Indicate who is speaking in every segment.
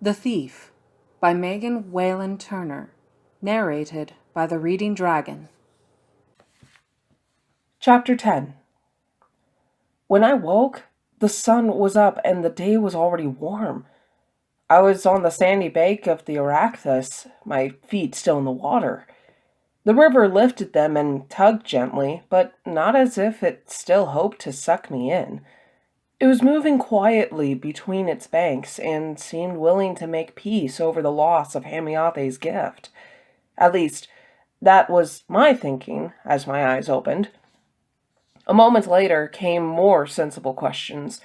Speaker 1: The Thief by Whalen Turner. Narrated by the Reading Dragon.
Speaker 2: Chapter 10. When I woke, the sun was up and the day was already warm. I was on the sandy bank of the Araxes, my feet still in the water. The river lifted them and tugged gently, but not as if it still hoped to suck me in. It was moving quietly between its banks and seemed willing to make peace over the loss of Hamiathe's gift. At least, that was my thinking as my eyes opened. A moment later came more sensible questions.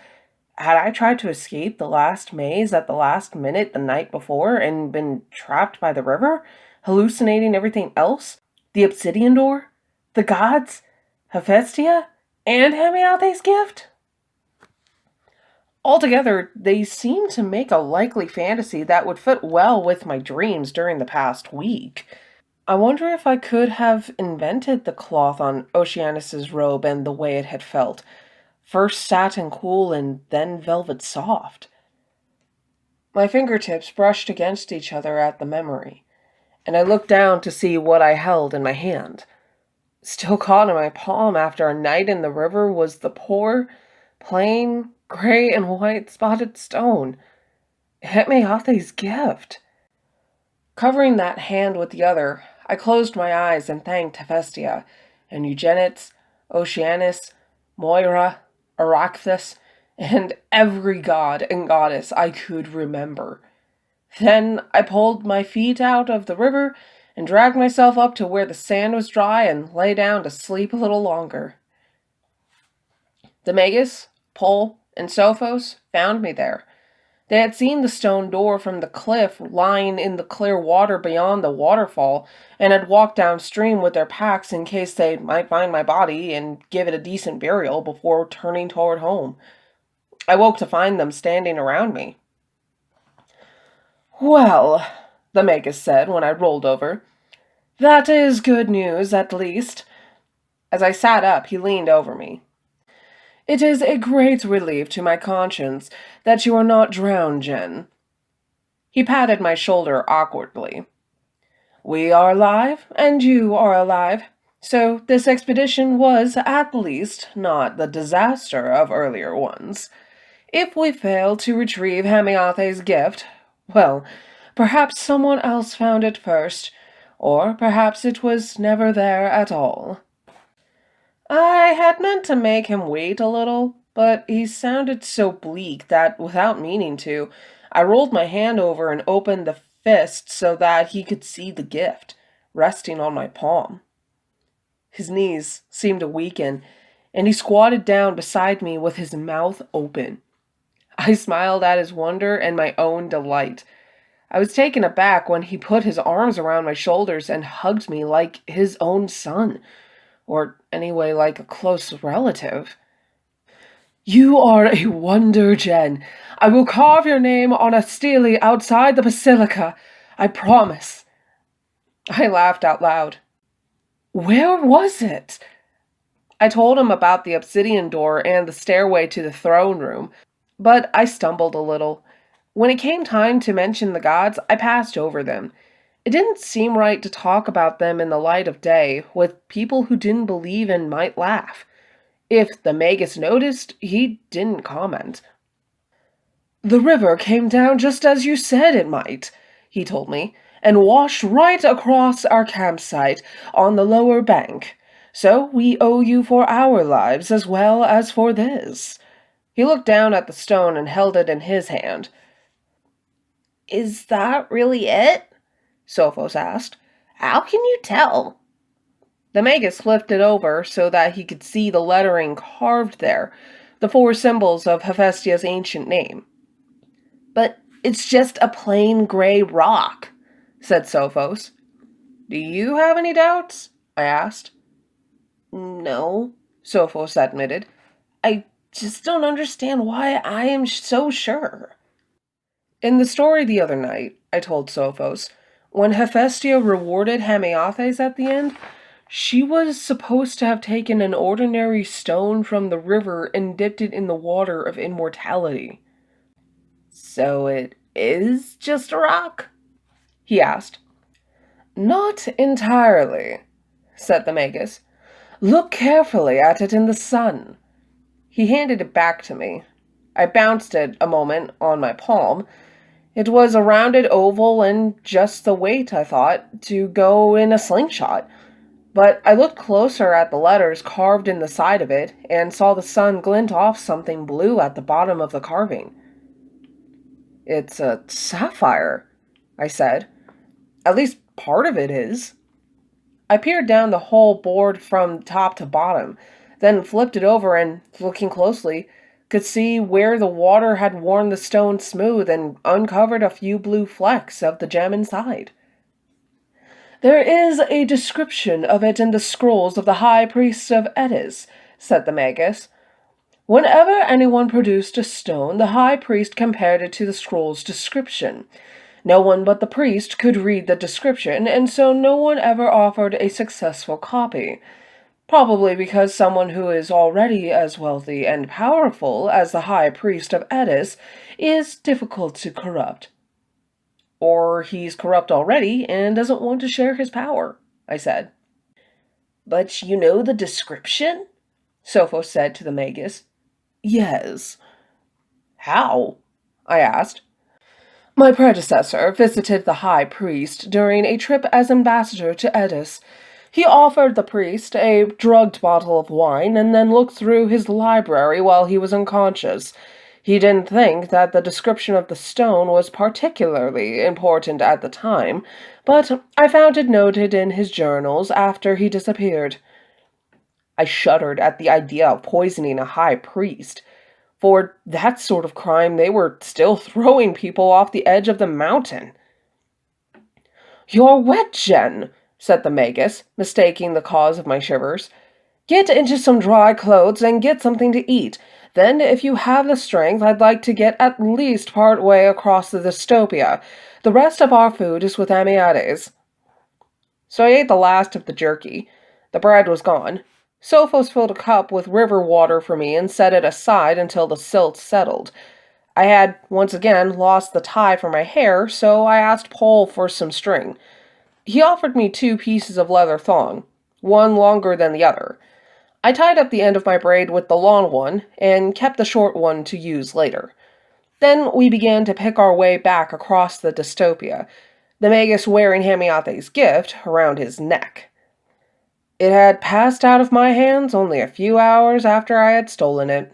Speaker 2: Had I tried to escape the last maze at the last minute the night before and been trapped by the river, hallucinating everything else? The obsidian door? The gods? Hephaestia? And Hamiathe's gift? Altogether, they seemed to make a likely fantasy that would fit well with my dreams during the past week. I wonder if I could have invented the cloth on Oceanus's robe and the way it had felt. First satin cool and then velvet soft. My fingertips brushed against each other at the memory, and I looked down to see what I held in my hand. Still caught in my palm after a night in the river was the poor, plain, gray and white spotted stone. Hamiathe's gift. Covering that hand with the other, I closed my eyes and thanked Hephaestia, and Eugenics, Oceanus, Moira, Araxes, and every god and goddess I could remember. Then I pulled my feet out of the river and dragged myself up to where the sand was dry and lay down to sleep a little longer. The magus, Pole, and Sophos found me there. They had seen the stone door from the cliff lying in the clear water beyond the waterfall, and had walked downstream with their packs in case they might find my body and give it a decent burial before turning toward home. I woke to find them standing around me. "Well," the magus said when I rolled over, "that is good news, at least." As I sat up, he leaned over me. "It is a great relief to my conscience that you are not drowned, Jen." He patted my shoulder awkwardly. "We are alive, and you are alive, so this expedition was, at least, not the disaster of earlier ones. If we fail to retrieve Hamiathe's gift, well, perhaps someone else found it first, or perhaps it was never there at all." I had meant to make him wait a little, but he sounded so bleak that, without meaning to, I rolled my hand over and opened the fist so that he could see the gift, resting on my palm. His knees seemed to weaken, and he squatted down beside me with his mouth open. I smiled at his wonder and my own delight. I was taken aback when he put his arms around my shoulders and hugged me like his own son. Or anyway, like a close relative. "You are a wonder, Jen. I will carve your name on a stele outside the basilica. I promise." I laughed out loud. "Where was it?" I told him about the obsidian door and the stairway to the throne room, but I stumbled a little. When it came time to mention the gods, I passed over them. It didn't seem right to talk about them in the light of day, with people who didn't believe and might laugh. If the magus noticed, he didn't comment. "The river came down just as you said it might," he told me, "and washed right across our campsite on the lower bank. So we owe you for our lives as well as for this." He looked down at the stone and held it in his hand. "Is that really it?" Sophos asked. "How can you tell?" The magus flipped it over so that he could see the lettering carved there, the 4 symbols of Hephaestia's ancient name. "But it's just a plain gray rock," said Sophos. "Do you have any doubts?" I asked. "No," Sophos admitted. "I just don't understand why I am so sure." In the story the other night, I told Sophos, when Hephaestia rewarded Hamiathe's at the end, she was supposed to have taken an ordinary stone from the river and dipped it in the water of immortality. "So it is just a rock?" he asked. "Not entirely," said the magus. "Look carefully at it in the sun." He handed it back to me. I bounced it a moment on my palm. It was a rounded oval and just the weight, I thought, to go in a slingshot. But I looked closer at the letters carved in the side of it and saw the sun glint off something blue at the bottom of the carving. "It's a sapphire," I said. "At least part of it is." I peered down the whole board from top to bottom, then flipped it over and, looking closely, could see where the water had worn the stone smooth and uncovered a few blue flecks of the gem inside. "There is a description of it in the scrolls of the high priest of Eddis," said the magus. "Whenever anyone produced a stone, the high priest compared it to the scroll's description. No one but the priest could read the description, and so no one ever offered a successful copy. Probably because someone who is already as wealthy and powerful as the high priest of Eddis is difficult to corrupt." "Or he's corrupt already and doesn't want to share his power," I said. "But you know the description?" Sophos said to the magus. "Yes." "How?" I asked. "My predecessor visited the high priest during a trip as ambassador to Eddis. He offered the priest a drugged bottle of wine and then looked through his library while he was unconscious. He didn't think that the description of the stone was particularly important at the time, but I found it noted in his journals after he disappeared." I shuddered at the idea of poisoning a high priest. For that sort of crime, they were still throwing people off the edge of the mountain. "You're wet, Jen," said the magus, mistaking the cause of my shivers. "Get into some dry clothes and get something to eat. Then, if you have the strength, I'd like to get at least part way across the dystopia. The rest of our food is with Amiades." So I ate the last of the jerky. The bread was gone. Sophos filled a cup with river water for me and set it aside until the silt settled. I had, once again, lost the tie for my hair, so I asked Paul for some string. He offered me 2 pieces of leather thong, one longer than the other. I tied up the end of my braid with the long one, and kept the short one to use later. Then we began to pick our way back across the dystopia, the magus wearing Hamiate's gift around his neck. It had passed out of my hands only a few hours after I had stolen it.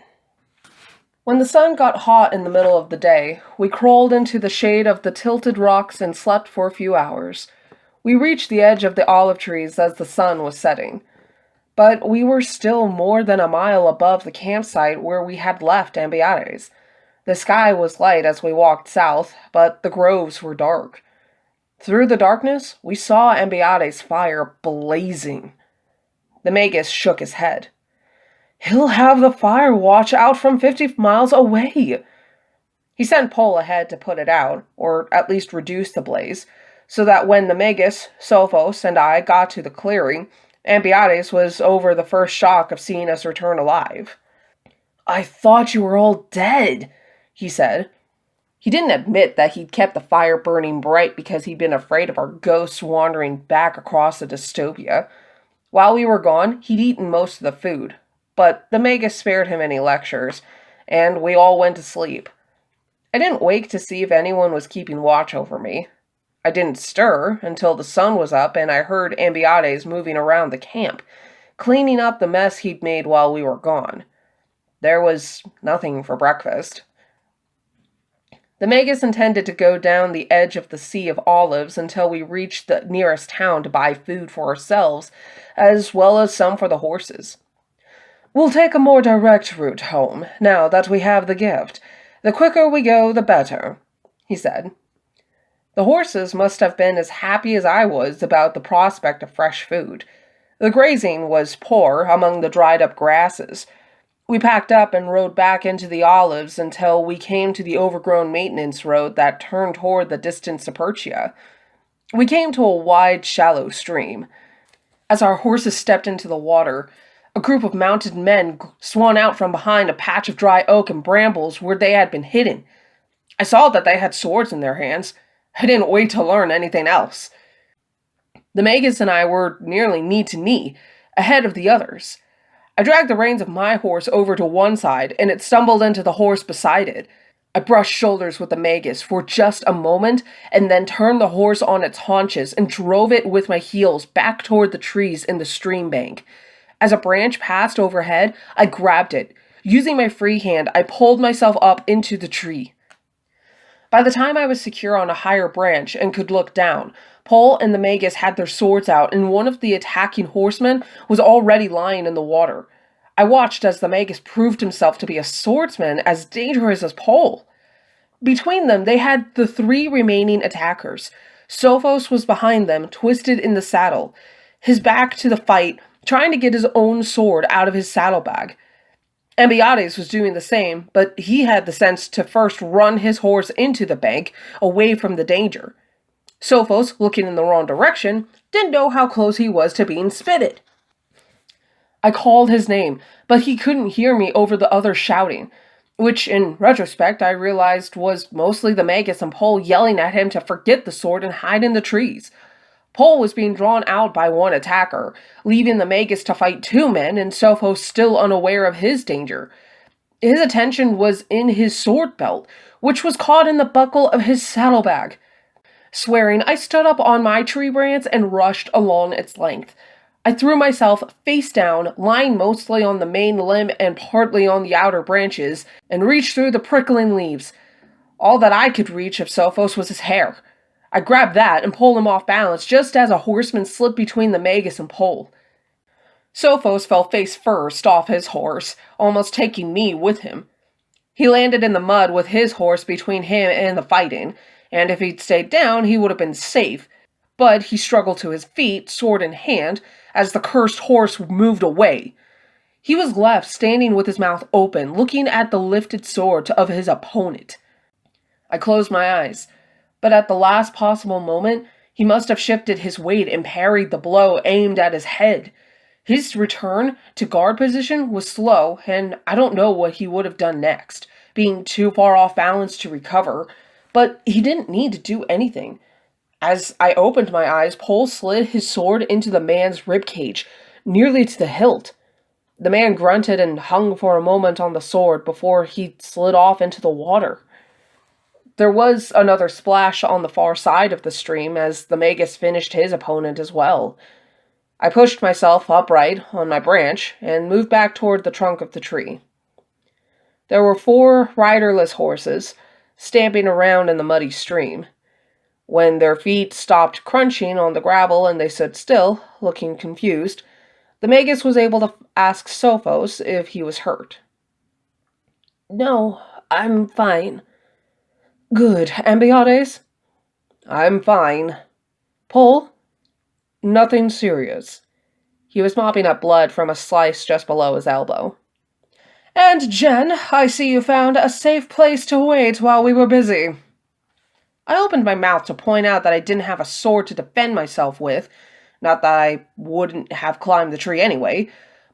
Speaker 2: When the sun got hot in the middle of the day, we crawled into the shade of the tilted rocks and slept for a few hours. We reached the edge of the olive trees as the sun was setting. But we were still more than a mile above the campsite where we had left Ambiades. The sky was light as we walked south, but the groves were dark. Through the darkness, we saw Ambiades' fire blazing. The magus shook his head. "He'll have the fire watch out from 50 miles away." He sent Pole ahead to put it out, or at least reduce the blaze, so that when the magus, Sophos, and I got to the clearing, Ambiades was over the first shock of seeing us return alive. "I thought you were all dead," he said. He didn't admit that he'd kept the fire burning bright because he'd been afraid of our ghosts wandering back across the dystopia. While we were gone, he'd eaten most of the food, but the magus spared him any lectures, and we all went to sleep. I didn't wake to see if anyone was keeping watch over me. I didn't stir until the sun was up and I heard Ambiades moving around the camp, cleaning up the mess he'd made while we were gone. There was nothing for breakfast. The magus intended to go down the edge of the Sea of Olives until we reached the nearest town to buy food for ourselves, as well as some for the horses. "We'll take a more direct route home, now that we have the gift. The quicker we go, the better," he said. The horses must have been as happy as I was about the prospect of fresh food. The grazing was poor among the dried-up grasses. We packed up and rode back into the olives until we came to the overgrown maintenance road that turned toward the distant Sapertia. We came to a wide, shallow stream. As our horses stepped into the water, a group of mounted men swung out from behind a patch of dry oak and brambles where they had been hidden. I saw that they had swords in their hands. I didn't wait to learn anything else. The magus and I were nearly knee to knee, ahead of the others. I dragged the reins of my horse over to one side, and it stumbled into the horse beside it. I brushed shoulders with the magus for just a moment, and then turned the horse on its haunches and drove it with my heels back toward the trees in the stream bank. As a branch passed overhead, I grabbed it. Using my free hand, I pulled myself up into the tree. By the time I was secure on a higher branch and could look down, Pole and the magus had their swords out, and one of the attacking horsemen was already lying in the water. I watched as the magus proved himself to be a swordsman as dangerous as Pole. Between them, they had the 3 remaining attackers. Sophos was behind them, twisted in the saddle, his back to the fight, trying to get his own sword out of his saddlebag. Ambiades was doing the same, but he had the sense to first run his horse into the bank, away from the danger. Sophos, looking in the wrong direction, didn't know how close he was to being spitted. I called his name, but he couldn't hear me over the other shouting, which, in retrospect, I realized was mostly the magus and Pole yelling at him to forget the sword and hide in the trees. Pole was being drawn out by one attacker, leaving the magus to fight 2 men, and Sophos still unaware of his danger. His attention was in his sword belt, which was caught in the buckle of his saddlebag. Swearing, I stood up on my tree branch and rushed along its length. I threw myself face down, lying mostly on the main limb and partly on the outer branches, and reached through the prickling leaves. All that I could reach of Sophos was his hair. I grabbed that and pulled him off balance just as a horseman slipped between the magus and Pole. Sophos fell face first off his horse, almost taking me with him. He landed in the mud with his horse between him and the fighting, and if he'd stayed down, he would have been safe. But he struggled to his feet, sword in hand, as the cursed horse moved away. He was left standing with his mouth open, looking at the lifted sword of his opponent. I closed my eyes, but at the last possible moment, he must have shifted his weight and parried the blow aimed at his head. His return to guard position was slow, and I don't know what he would have done next, being too far off balance to recover, but he didn't need to do anything. As I opened my eyes, Pole slid his sword into the man's ribcage, nearly to the hilt. The man grunted and hung for a moment on the sword before he slid off into the water. There was another splash on the far side of the stream as the magus finished his opponent as well. I pushed myself upright on my branch and moved back toward the trunk of the tree. There were 4 riderless horses, stamping around in the muddy stream. When their feet stopped crunching on the gravel and they stood still, looking confused, the magus was able to ask Sophos if he was hurt. "No, I'm fine." "Good. Ambiades?" "I'm fine." "Pole?" "Nothing serious." He was mopping up blood from a slice just below his elbow. "And Jen, I see you found a safe place to wait while we were busy." I opened my mouth to point out that I didn't have a sword to defend myself with, not that I wouldn't have climbed the tree anyway,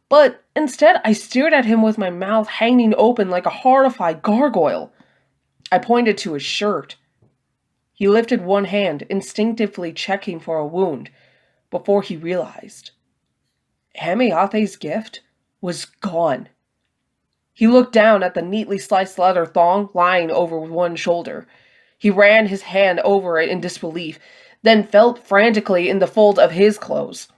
Speaker 2: but instead I stared at him with my mouth hanging open like a horrified gargoyle. I pointed to his shirt. He lifted one hand, instinctively checking for a wound, before he realized. Hamiathe's gift was gone. He looked down at the neatly sliced leather thong lying over one shoulder. He ran his hand over it in disbelief, then felt frantically in the fold of his clothes.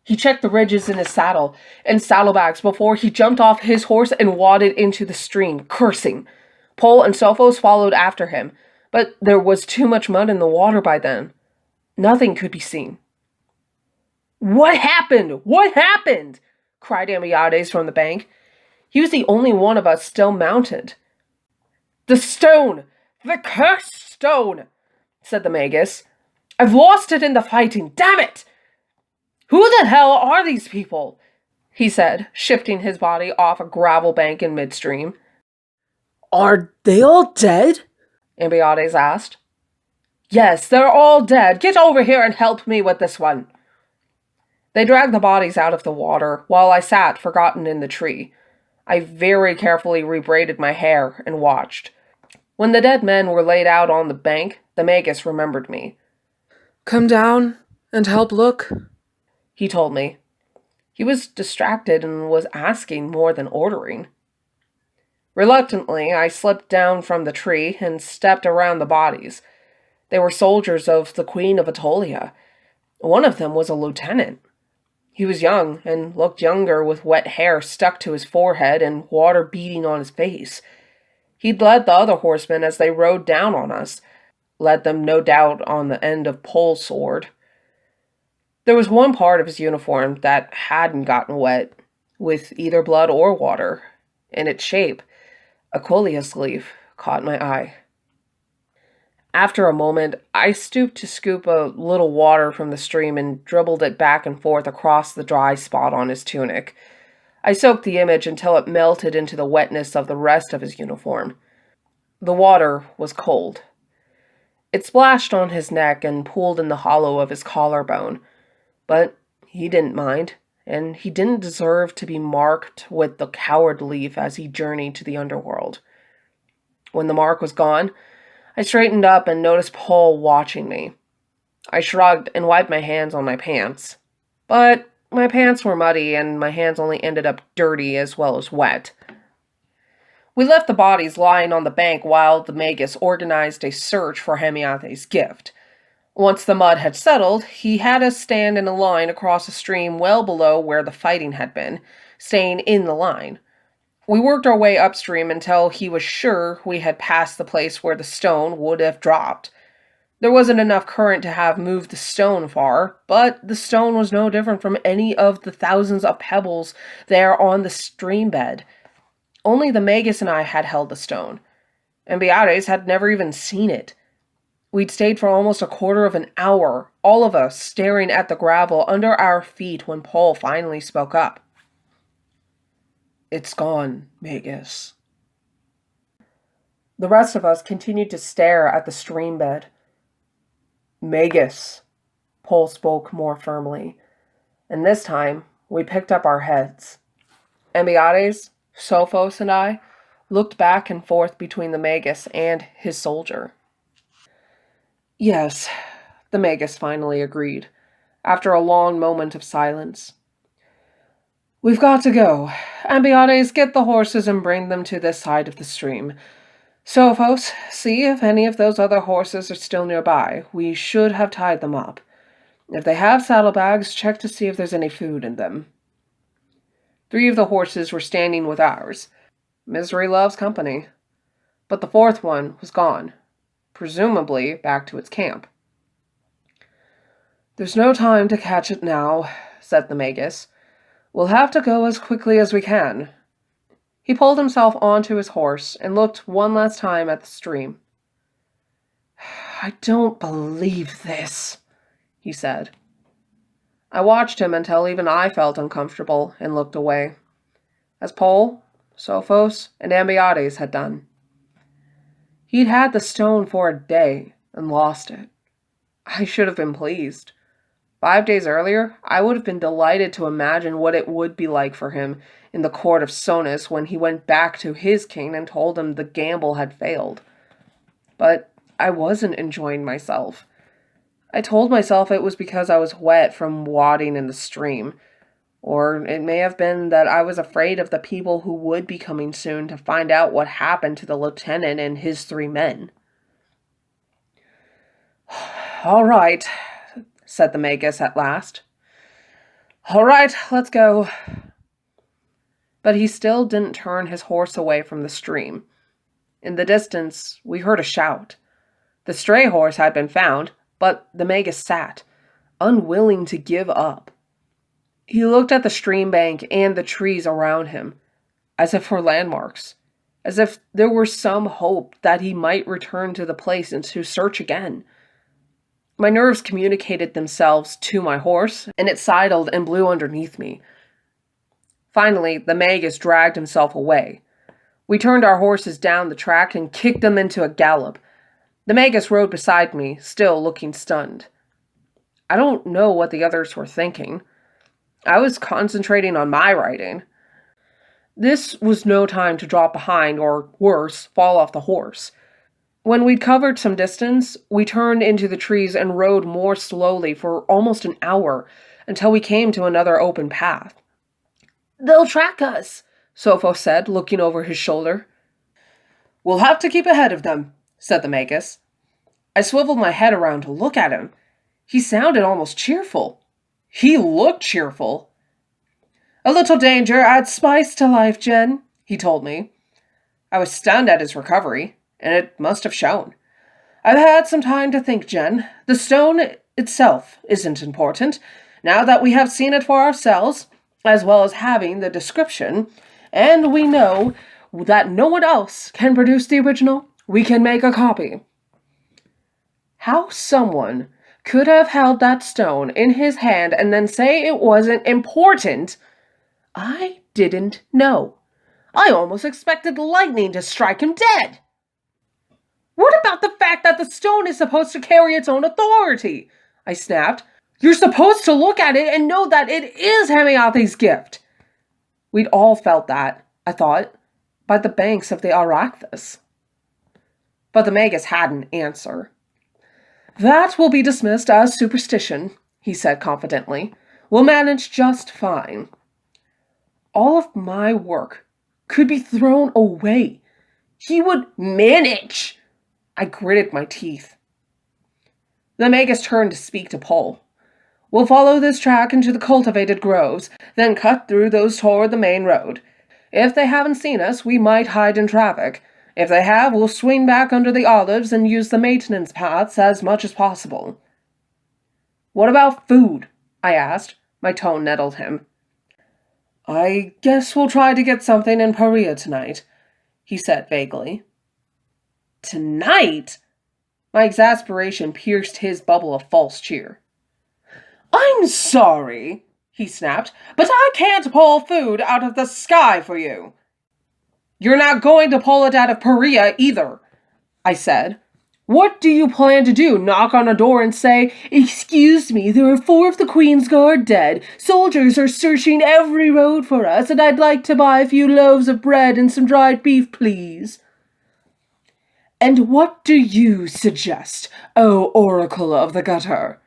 Speaker 2: He checked the ridges in his saddle and saddlebags before he jumped off his horse and waded into the stream, cursing. Pole and Sophos followed after him, but there was too much mud in the water by then. Nothing could be seen. "What happened? What happened?" cried Ambiades from the bank. He was the only one of us still mounted. "The stone! The cursed stone!" said the magus. "I've lost it in the fighting, damn it! Who the hell are these people?" he said, shifting his body off a gravel bank in midstream. "Are they all dead?" Ambiades asked. "Yes, they're all dead. Get over here and help me with this one." They dragged the bodies out of the water, while I sat forgotten in the tree. I very carefully rebraided my hair and watched. When the dead men were laid out on the bank, the magus remembered me.
Speaker 1: "Come down and help look,"
Speaker 2: he told me. He was distracted and was asking more than ordering. Reluctantly, I slipped down from the tree and stepped around the bodies. They were soldiers of the Queen of Atolia. One of them was a lieutenant. He was young and looked younger with wet hair stuck to his forehead and water beading on his face. He'd led the other horsemen as they rode down on us, led them no doubt on the end of Pole's sword. There was one part of his uniform that hadn't gotten wet, with either blood or water, and its shape, a coleus leaf, caught my eye. After a moment, I stooped to scoop a little water from the stream and dribbled it back and forth across the dry spot on his tunic. I soaked the image until it melted into the wetness of the rest of his uniform. The water was cold. It splashed on his neck and pooled in the hollow of his collarbone, but he didn't mind, and he didn't deserve to be marked with the coward leaf as he journeyed to the underworld. When the mark was gone, I straightened up and noticed Pole watching me. I shrugged and wiped my hands on my pants, but my pants were muddy and my hands only ended up dirty as well as wet. We left the bodies lying on the bank while the magus organized a search for Hemiate's gift. Once the mud had settled, he had us stand in a line across a stream well below where the fighting had been, staying in the line. We worked our way upstream until he was sure we had passed the place where the stone would have dropped. There wasn't enough current to have moved the stone far, but the stone was no different from any of the thousands of pebbles there on the stream bed. Only the magus and I had held the stone, and Beatrice had never even seen it. We'd stayed for almost a quarter of an hour, all of us staring at the gravel under our feet when Pole finally spoke up. "It's gone, magus." The rest of us continued to stare at the stream bed. "Magus," Pole spoke more firmly, and this time we picked up our heads. Beatrice, Sophos, and I looked back and forth between the magus and his soldier. "Yes," the magus finally agreed, after a long moment of silence. "We've got to go. Beatrice, get the horses and bring them to this side of the stream. Sophos, see if any of those other horses are still nearby. We should have tied them up. If they have saddlebags, check to see if there's any food in them." 3 of the horses were standing with ours. Misery loves company. But the 4th one was gone, presumably back to its camp. "There's no time to catch it now," said the magus. "We'll have to go as quickly as we can." He pulled himself onto his horse and looked one last time at the stream. "I don't believe this," he said. I watched him until even I felt uncomfortable and looked away, as Pole, Sophos, and Beatrice had done. He'd had the stone for a day and lost it. I should have been pleased. 5 days earlier, I would have been delighted to imagine what it would be like for him in the court of Sonus when he went back to his king and told him the gamble had failed. But I wasn't enjoying myself. I told myself it was because I was wet from wading in the stream, or it may have been that I was afraid of the people who would be coming soon to find out what happened to the lieutenant and his 3 men. "All right," said the magus at last. "All right, let's go." But he still didn't turn his horse away from the stream. In the distance, we heard a shout. The stray horse had been found, but the magus sat, unwilling to give up. He looked at the stream bank and the trees around him, as if for landmarks, as if there were some hope that he might return to the place and to search again. My nerves communicated themselves to my horse, and it sidled and blew underneath me. Finally, the magus dragged himself away. We turned our horses down the track and kicked them into a gallop. The magus rode beside me, still looking stunned. I don't know what the others were thinking. I was concentrating on my riding. This was no time to drop behind or, worse, fall off the horse. When we'd covered some distance, we turned into the trees and rode more slowly for almost an hour until we came to another open path. "They'll track us," Sopho said, looking over his shoulder. "We'll have to keep ahead of them," said the magus. I swiveled my head around to look at him. He sounded almost cheerful. He looked cheerful. "A little danger adds spice to life, Jen," he told me. I was stunned at his recovery, and it must have shown. "I've had some time to think, Jen. The stone itself isn't important. Now that we have seen it for ourselves, as well as having the description, and we know that no one else can produce the original, we can make a copy." How someone could have held that stone in his hand and then say it wasn't important, I didn't know. I almost expected lightning to strike him dead. "What about the fact that the stone is supposed to carry its own authority?" I snapped. "You're supposed to look at it and know that it is Hemiathe's gift." We'd all felt that, I thought, by the banks of the Araxes. But the magus had an answer. "That will be dismissed as superstition," he said confidently. "We'll manage just fine." All of my work could be thrown away. He would manage. I gritted my teeth. The magus turned to speak to Paul. "We'll follow this track into the cultivated groves, then cut through those toward the main road. If they haven't seen us, we might hide in traffic. If they have, we'll swing back under the olives and use the maintenance paths as much as possible." "What about food?" I asked. My tone nettled him. "I guess we'll try to get something in Paria tonight," he said vaguely. "Tonight?" My exasperation pierced his bubble of false cheer. "I'm sorry," he snapped, "but I can't pull food out of the sky for you." "You're not going to pull it out of Paria either," I said. "What do you plan to do? Knock on a door and say, 'Excuse me, there are 4 of the Queen's Guard dead. Soldiers are searching every road for us, and I'd like to buy a few loaves of bread and some dried beef, please?' And what do you suggest, O Oracle of the Gutter?"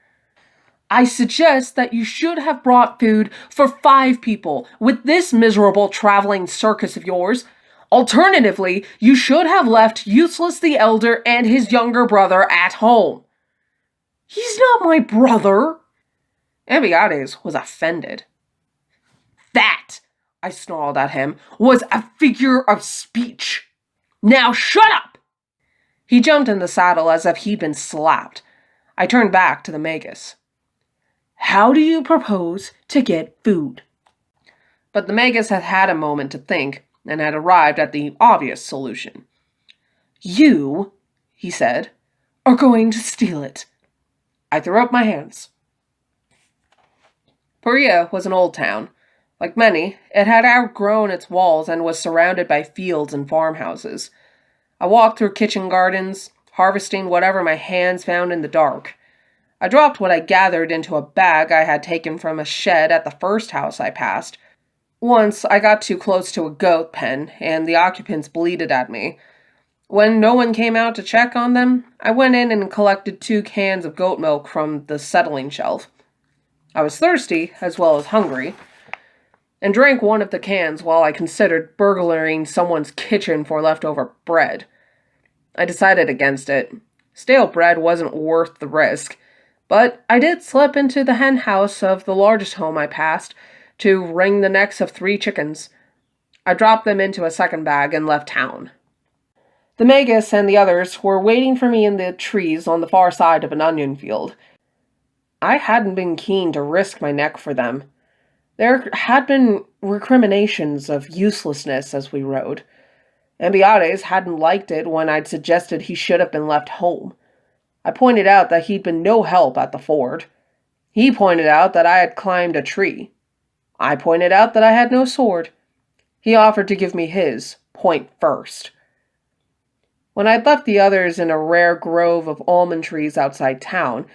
Speaker 2: "I suggest that you should have brought food for 5 people with this miserable traveling circus of yours. Alternatively, you should have left Useless the Elder and his younger brother at home." "He's not my brother." Ambiades was offended. "That," I snarled at him, "was a figure of speech. Now shut up!" He jumped in the saddle as if he'd been slapped. I turned back to the magus. "How do you propose to get food?" But the magus had had a moment to think and had arrived at the obvious solution. "You," he said, "are going to steal it." I threw up my hands. Paria was an old town. Like many, it had outgrown its walls and was surrounded by fields and farmhouses. I walked through kitchen gardens, harvesting whatever my hands found in the dark. I dropped what I gathered into a bag I had taken from a shed at the first house I passed. Once, I got too close to a goat pen, and the occupants bleated at me. When no one came out to check on them, I went in and collected 2 cans of goat milk from the settling shelf. I was thirsty, as well as hungry, and drank one of the cans while I considered burglaring someone's kitchen for leftover bread. I decided against it. Stale bread wasn't worth the risk, but I did slip into the hen house of the largest home I passed to wring the necks of 3 chickens. I dropped them into a second bag and left town. The magus and the others were waiting for me in the trees on the far side of an onion field. I hadn't been keen to risk my neck for them. There had been recriminations of uselessness as we rode. Ambiades hadn't liked it when I'd suggested he should have been left home. I pointed out that he'd been no help at the ford. He pointed out that I had climbed a tree. I pointed out that I had no sword. He offered to give me his, point first. When I'd left the others in a rare grove of almond trees outside town,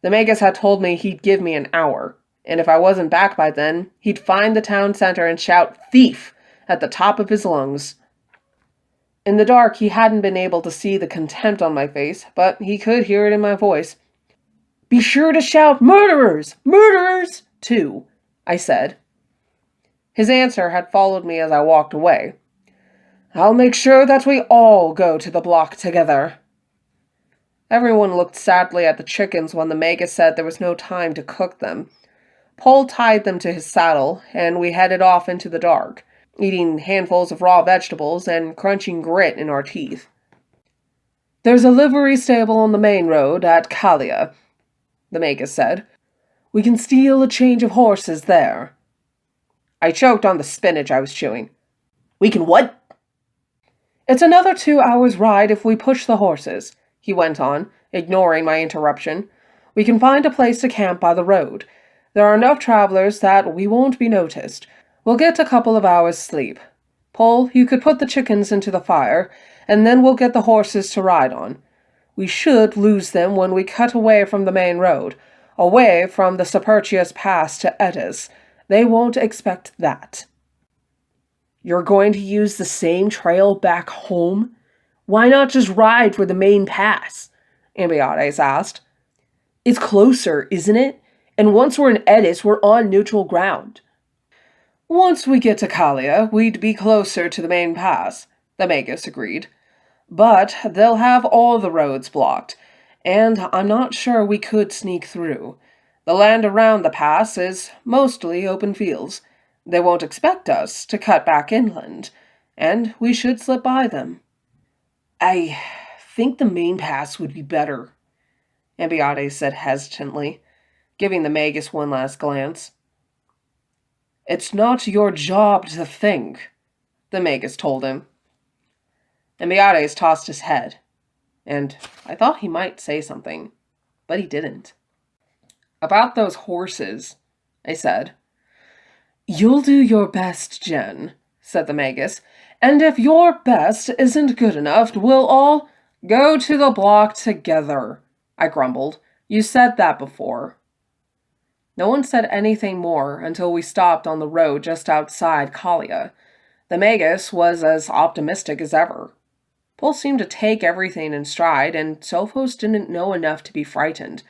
Speaker 2: the magus had told me he'd give me an hour, and if I wasn't back by then, he'd find the town center and shout "thief" at the top of his lungs. In the dark, he hadn't been able to see the contempt on my face, but he could hear it in my voice. "Be sure to shout, 'Murderers! Murderers!' too," I said. His answer had followed me as I walked away. "I'll make sure that we all go to the block together." Everyone looked sadly at the chickens when the magus said there was no time to cook them. Paul tied them to his saddle, and we headed off into the dark, eating handfuls of raw vegetables and crunching grit in our teeth. "There's a livery stable on the main road at Kalia," the magus said. "We can steal a change of horses there." I choked on the spinach I was chewing. "We can what?" "It's another 2 hours' ride if we push the horses," he went on, ignoring my interruption. "We can find a place to camp by the road. There are enough travelers that we won't be noticed. We'll get a couple of hours' sleep. Paul, you could put the chickens into the fire, and then we'll get the horses to ride on. We should lose them when we cut away from the main road, away from the Sapertius Pass to Etis. They won't expect that." "You're going to use the same trail back home? Why not just ride for the main pass?" Ambiades asked. "It's closer, isn't it? And once we're in Etis, we're on neutral ground." "Once we get to Kalia, we'd be closer to the main pass," the magus agreed. "But they'll have all the roads blocked, and I'm not sure we could sneak through. The land around the pass is mostly open fields. They won't expect us to cut back inland, and we should slip by them." "I think the main pass would be better," Ambiades said hesitantly, giving the magus one last glance. "It's not your job to think," the magus told him. Ambiades tossed his head, and I thought he might say something, but he didn't. "About those horses," I said. "You'll do your best, Jen," said the magus, "and if your best isn't good enough, we'll all go to the block together," I grumbled. "You said that before." No one said anything more until we stopped on the road just outside Kalia. The magus was as optimistic as ever. Paul seemed to take everything in stride, and Sophos didn't know enough to be frightened.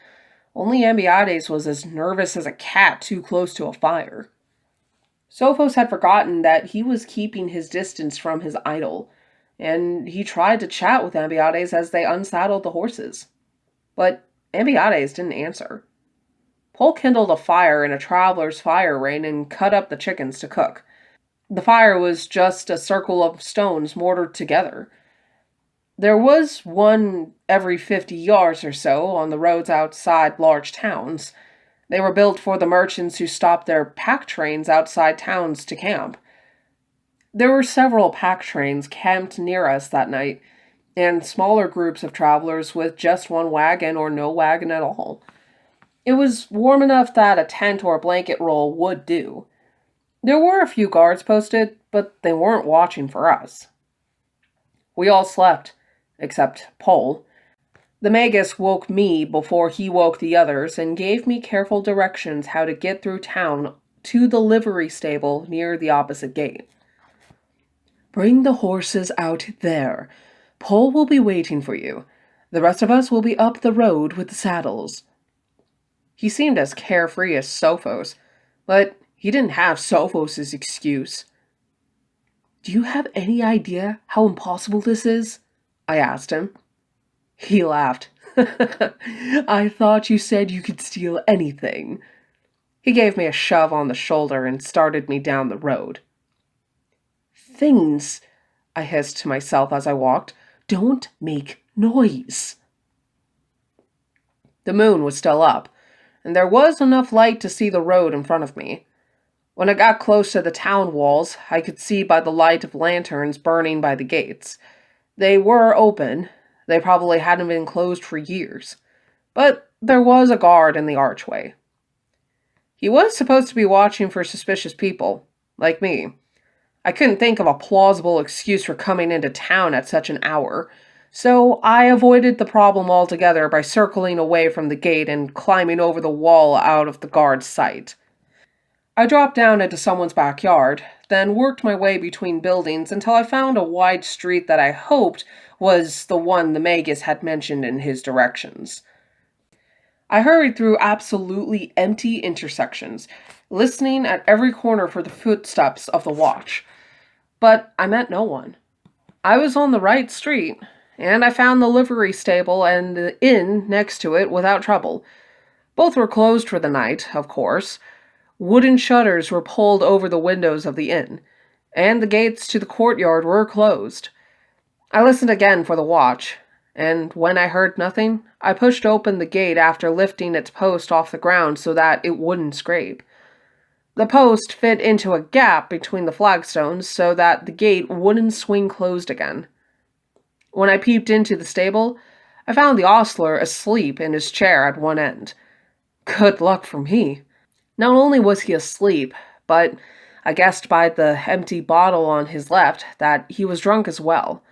Speaker 2: Only Ambiades was as nervous as a cat too close to a fire. Sophos had forgotten that he was keeping his distance from his idol, and he tried to chat with Ambiades as they unsaddled the horses. But Ambiades didn't answer. Paul kindled a fire in a traveler's fire ring and cut up the chickens to cook. The fire was just a circle of stones mortared together. There was one every 50 yards or so on the roads outside large towns. They were built for the merchants who stopped their pack trains outside towns to camp. There were several pack trains camped near us that night, and smaller groups of travelers with just one wagon or no wagon at all. It was warm enough that a tent or a blanket roll would do. There were a few guards posted, but they weren't watching for us. We all slept, except Paul. The magus woke me before he woke the others and gave me careful directions how to get through town to the livery stable near the opposite gate. "Bring the horses out there. Paul will be waiting for you. The rest of us will be up the road with the saddles." He seemed as carefree as Sophos, but he didn't have Sophos' excuse. "Do you have any idea how impossible this is?" I asked him. He laughed. "I thought you said you could steal anything." He gave me a shove on the shoulder and started me down the road. "Things," I hissed to myself as I walked, "don't make noise." The moon was still up, and there was enough light to see the road in front of me. When I got close to the town walls, I could see by the light of lanterns burning by the gates. They were open. They probably hadn't been closed for years. But there was a guard in the archway. He was supposed to be watching for suspicious people, like me. I couldn't think of a plausible excuse for coming into town at such an hour, so I avoided the problem altogether by circling away from the gate and climbing over the wall out of the guard's sight. I dropped down into someone's backyard, then worked my way between buildings until I found a wide street that I hoped was the one the magus had mentioned in his directions. I hurried through absolutely empty intersections, listening at every corner for the footsteps of the watch. But I met no one. I was on the right street, and I found the livery stable and the inn next to it without trouble. Both were closed for the night, of course. Wooden shutters were pulled over the windows of the inn, and the gates to the courtyard were closed. I listened again for the watch, and when I heard nothing, I pushed open the gate after lifting its post off the ground so that it wouldn't scrape. The post fit into a gap between the flagstones so that the gate wouldn't swing closed again. When I peeped into the stable, I found the ostler asleep in his chair at one end. Good luck for me. Not only was he asleep, but I guessed by the empty bottle on his left that he was drunk as well.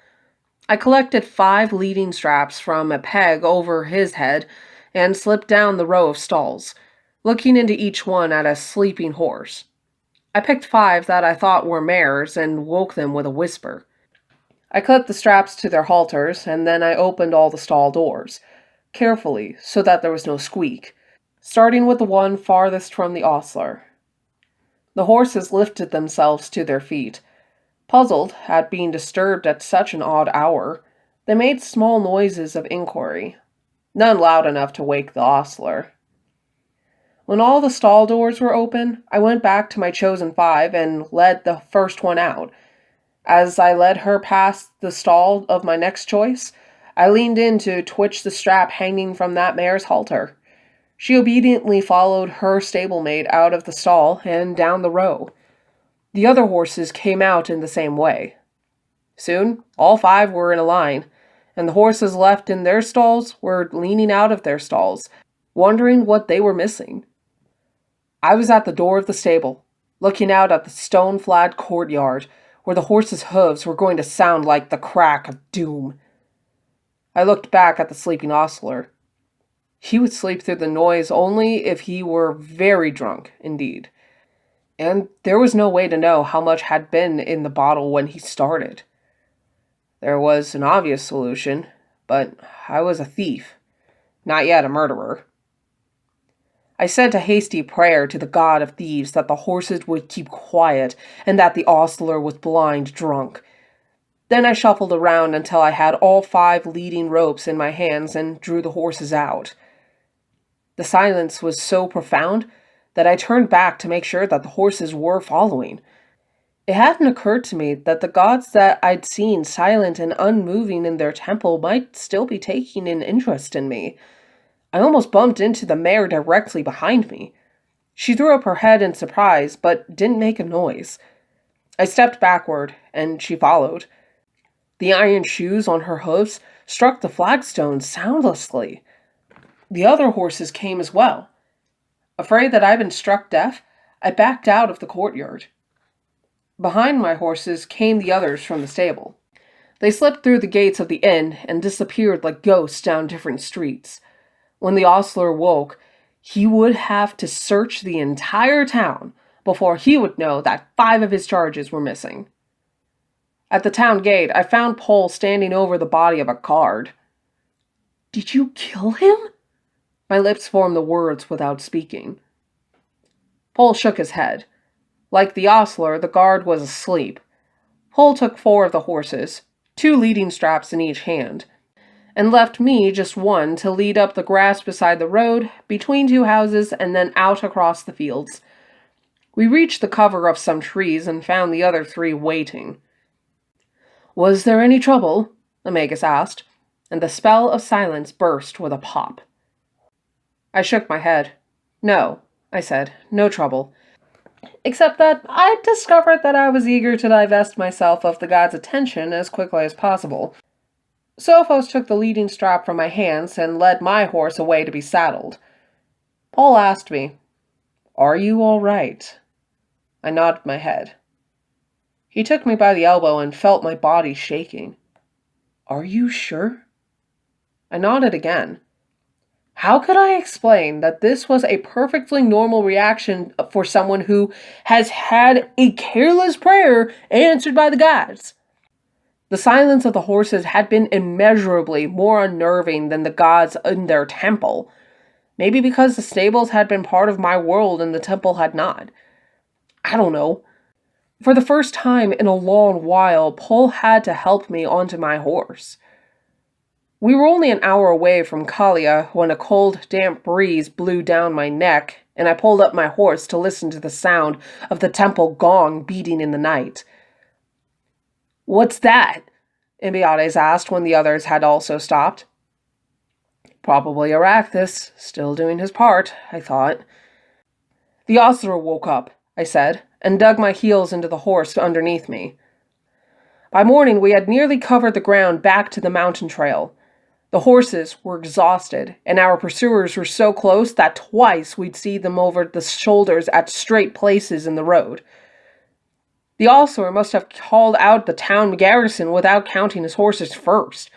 Speaker 2: I collected 5 leading straps from a peg over his head and slipped down the row of stalls, looking into each one at a sleeping horse. I picked 5 that I thought were mares and woke them with a whisper. I clipped the straps to their halters, and then I opened all the stall doors, carefully so that there was no squeak, starting with the one farthest from the ostler. The horses lifted themselves to their feet. Puzzled at being disturbed at such an odd hour, they made small noises of inquiry, none loud enough to wake the ostler. When all the stall doors were open, I went back to my chosen 5 and led the first one out. As I led her past the stall of my next choice, I leaned in to twitch the strap hanging from that mare's halter. She obediently followed her stablemate out of the stall and down the row. The other horses came out in the same way. Soon, all 5 were in a line, and the horses left in their stalls were leaning out of their stalls, wondering what they were missing. I was at the door of the stable, looking out at the stone-flagged courtyard, where the horses' hooves were going to sound like the crack of doom. I looked back at the sleeping ostler. He would sleep through the noise only if he were very drunk indeed. And there was no way to know how much had been in the bottle when he started. There was an obvious solution, but I was a thief, not yet a murderer. I sent a hasty prayer to the god of thieves that the horses would keep quiet and that the ostler was blind drunk. Then I shuffled around until I had all 5 leading ropes in my hands and drew the horses out. The silence was so profound that I turned back to make sure that the horses were following. It hadn't occurred to me that the gods that I'd seen silent and unmoving in their temple might still be taking an interest in me. I almost bumped into the mare directly behind me. She threw up her head in surprise, but didn't make a noise. I stepped backward, and she followed. The iron shoes on her hoofs struck the flagstones soundlessly. The other horses came as well. Afraid that I'd been struck deaf, I backed out of the courtyard. Behind my horses came the others from the stable. They slipped through the gates of the inn and disappeared like ghosts down different streets. When the ostler woke, he would have to search the entire town before he would know that 5 of his charges were missing. At the town gate, I found Paul standing over the body of a guard. "Did you kill him?" My lips formed the words without speaking. Paul shook his head. Like the ostler, the guard was asleep. Paul took 4 of the horses, 2 leading straps in each hand, and left me just 1 to lead up the grass beside the road, between 2 houses, and then out across the fields. We reached the cover of some trees and found the other 3 waiting. "Was there any trouble?" the magus asked, and the spell of silence burst with a pop. I shook my head. "No," I said, "no trouble. Except that I discovered that I was eager to divest myself of the god's attention as quickly as possible. Sophos took the leading strap from my hands and led my horse away to be saddled. Paul asked me, "Are you all right?" I nodded my head. He took me by the elbow and felt my body shaking. "Are you sure?" I nodded again. How could I explain that this was a perfectly normal reaction for someone who has had a careless prayer answered by the gods? The silence of the horses had been immeasurably more unnerving than the gods in their temple. Maybe because the stables had been part of my world and the temple had not. I don't know. For the first time in a long while, Paul had to help me onto my horse. We were only an hour away from Kalia when a cold, damp breeze blew down my neck, and I pulled up my horse to listen to the sound of the temple gong beating in the night. "What's that?" Imbiades asked when the others had also stopped. Probably Arachnus, still doing his part, I thought. The ostler woke up, I said, and dug my heels into the horse underneath me. By morning we had nearly covered the ground back to the mountain trail. The horses were exhausted, and our pursuers were so close that twice we'd see them over the shoulders at straight places in the road. The ostler must have called out the town garrison without counting his horses first.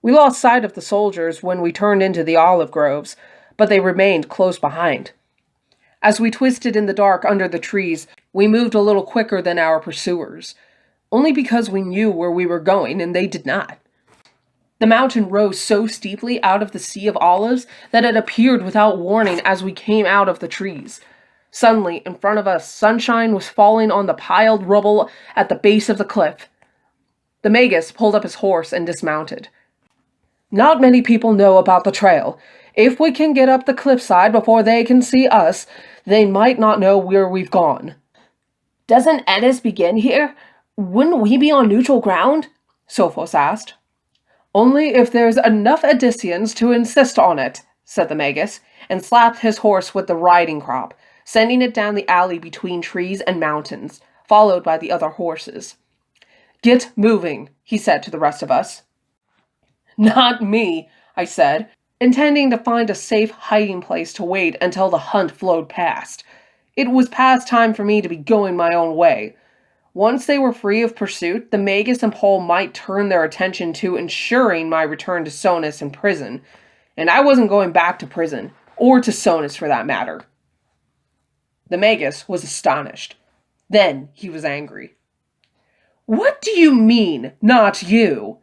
Speaker 2: We lost sight of the soldiers when we turned into the olive groves, but they remained close behind. As we twisted in the dark under the trees, we moved a little quicker than our pursuers, only because we knew where we were going and they did not. The mountain rose so steeply out of the sea of olives that it appeared without warning as we came out of the trees. Suddenly, in front of us, sunshine was falling on the piled rubble at the base of the cliff. The magus pulled up his horse and dismounted. "Not many people know about the trail. If we can get up the cliffside before they can see us, they might not know where we've gone." "Doesn't Ennis begin here? Wouldn't we be on neutral ground?" Sophos asked. "Only if there's enough Odysseans to insist on it," said the magus, and slapped his horse with the riding crop, sending it down the alley between trees and mountains, followed by the other horses. "Get moving," he said to the rest of us. "Not me," I said, intending to find a safe hiding place to wait until the hunt flowed past. It was past time for me to be going my own way. Once they were free of pursuit, the magus and Paul might turn their attention to ensuring my return to Sonus in prison, and I wasn't going back to prison, or to Sonus for that matter. The magus was astonished. Then he was angry. "What do you mean, not you?"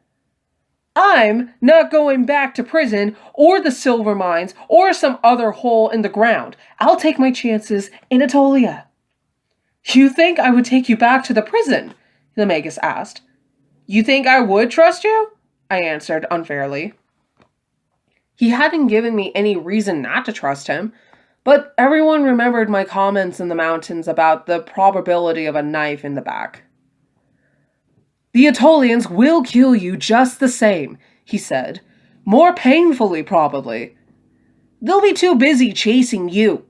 Speaker 2: "I'm not going back to prison, or the silver mines, or some other hole in the ground. I'll take my chances in Atolia." "You think I would take you back to the prison?" the magus asked. "You think I would trust you?" I answered unfairly. He hadn't given me any reason not to trust him, but everyone remembered my comments in the mountains about the probability of a knife in the back. "The Atolians will kill you just the same," he said. "More painfully, probably. They'll be too busy chasing you."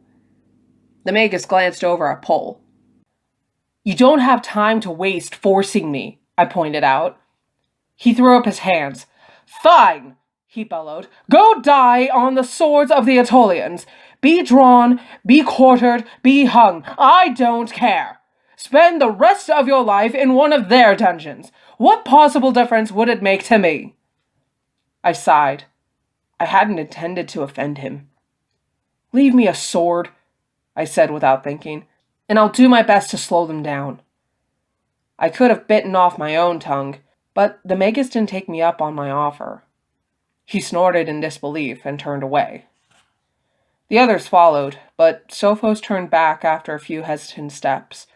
Speaker 2: The magus glanced over at Pole. "You don't have time to waste forcing me," I pointed out. He threw up his hands. "Fine," he bellowed. "Go die on the swords of the Atolians. Be drawn, be quartered, be hung. I don't care. Spend the rest of your life in one of their dungeons. What possible difference would it make to me?" I sighed. I hadn't intended to offend him. "Leave me a sword," I said without thinking, "and I'll do my best to slow them down." I could have bitten off my own tongue, but the magus didn't take me up on my offer. He snorted in disbelief and turned away. The others followed, but Sophos turned back after a few hesitant steps.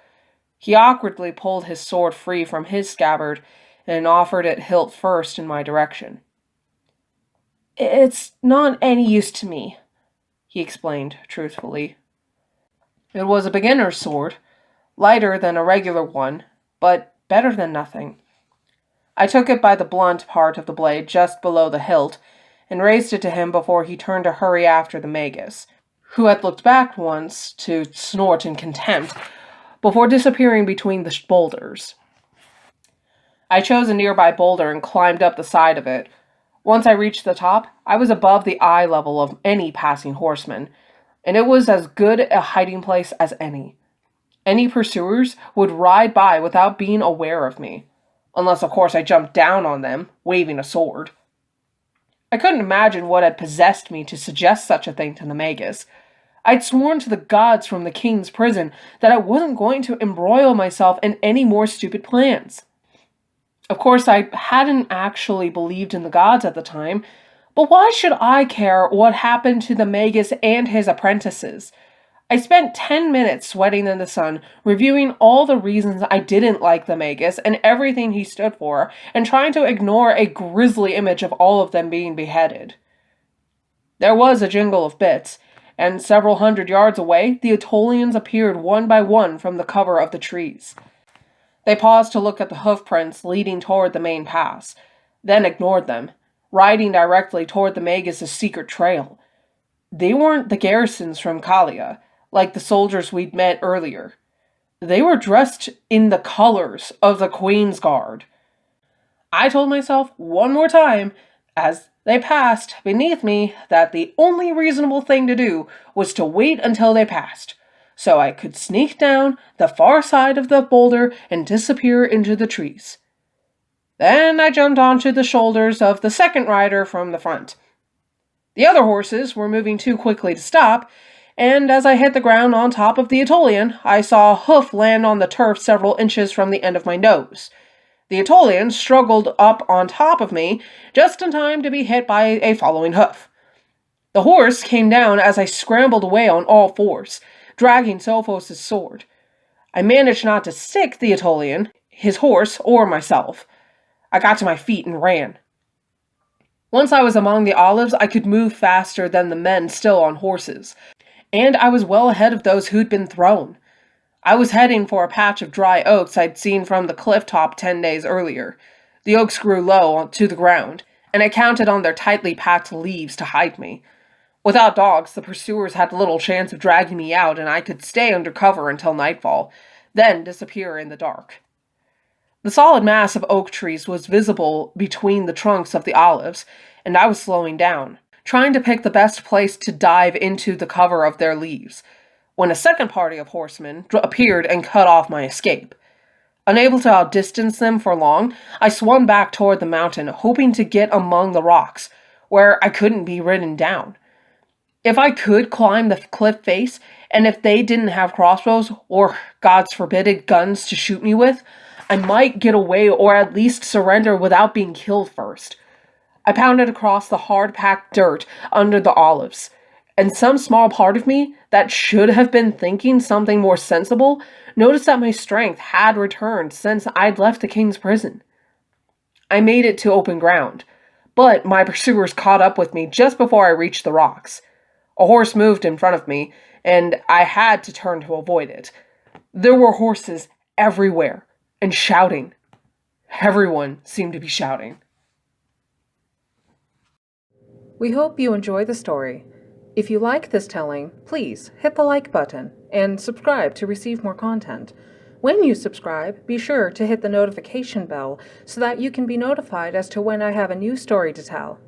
Speaker 2: He awkwardly pulled his sword free from his scabbard and offered it hilt first in my direction. "It's not any use to me," he explained truthfully. It was a beginner's sword, lighter than a regular one, but better than nothing. I took it by the blunt part of the blade just below the hilt and raised it to him before he turned to hurry after the magus, who had looked back once to snort in contempt before disappearing between the boulders. I chose a nearby boulder and climbed up the side of it. Once I reached the top, I was above the eye level of any passing horseman, and it was as good a hiding place as any. Any pursuers would ride by without being aware of me, unless of course I jumped down on them, waving a sword. I couldn't imagine what had possessed me to suggest such a thing to the magus. I'd sworn to the gods from the king's prison that I wasn't going to embroil myself in any more stupid plans. Of course, I hadn't actually believed in the gods at the time, but why should I care what happened to the magus and his apprentices? I spent 10 minutes sweating in the sun, reviewing all the reasons I didn't like the magus and everything he stood for, and trying to ignore a grisly image of all of them being beheaded. There was a jingle of bits, and several hundred yards away, the Aetolians appeared one by one from the cover of the trees. They paused to look at the hoofprints leading toward the main pass, then ignored them, riding directly toward the magus' secret trail. They weren't the garrisons from Kalia, like the soldiers we'd met earlier. They were dressed in the colors of the Queen's Guard. I told myself one more time, as they passed beneath me, that the only reasonable thing to do was to wait until they passed, so I could sneak down the far side of the boulder and disappear into the trees. Then I jumped onto the shoulders of the second rider from the front. The other horses were moving too quickly to stop, and as I hit the ground on top of the Aetolian, I saw a hoof land on the turf several inches from the end of my nose. The Aetolian struggled up on top of me, just in time to be hit by a following hoof. The horse came down as I scrambled away on all fours, dragging Sophos' sword. I managed not to stick the Aetolian, his horse, or myself. I got to my feet and ran. Once I was among the olives, I could move faster than the men still on horses, and I was well ahead of those who'd been thrown. I was heading for a patch of dry oaks I'd seen from the cliff top 10 days earlier. The oaks grew low to the ground, and I counted on their tightly packed leaves to hide me. Without dogs, the pursuers had little chance of dragging me out, and I could stay under cover until nightfall, then disappear in the dark. The solid mass of oak trees was visible between the trunks of the olives, and I was slowing down, trying to pick the best place to dive into the cover of their leaves, when a second party of horsemen appeared and cut off my escape. Unable to outdistance them for long, I swung back toward the mountain, hoping to get among the rocks, where I couldn't be ridden down. If I could climb the cliff face, and if they didn't have crossbows, or, God's forbid, guns to shoot me with, I might get away or at least surrender without being killed first. I pounded across the hard-packed dirt under the olives, and some small part of me that should have been thinking something more sensible noticed that my strength had returned since I'd left the king's prison. I made it to open ground, but my pursuers caught up with me just before I reached the rocks. A horse moved in front of me, and I had to turn to avoid it. There were horses everywhere, and shouting. Everyone seemed to be shouting.
Speaker 1: We hope you enjoy the story. If you like this telling, please hit the like button and subscribe to receive more content. When you subscribe, be sure to hit the notification bell so that you can be notified as to when I have a new story to tell.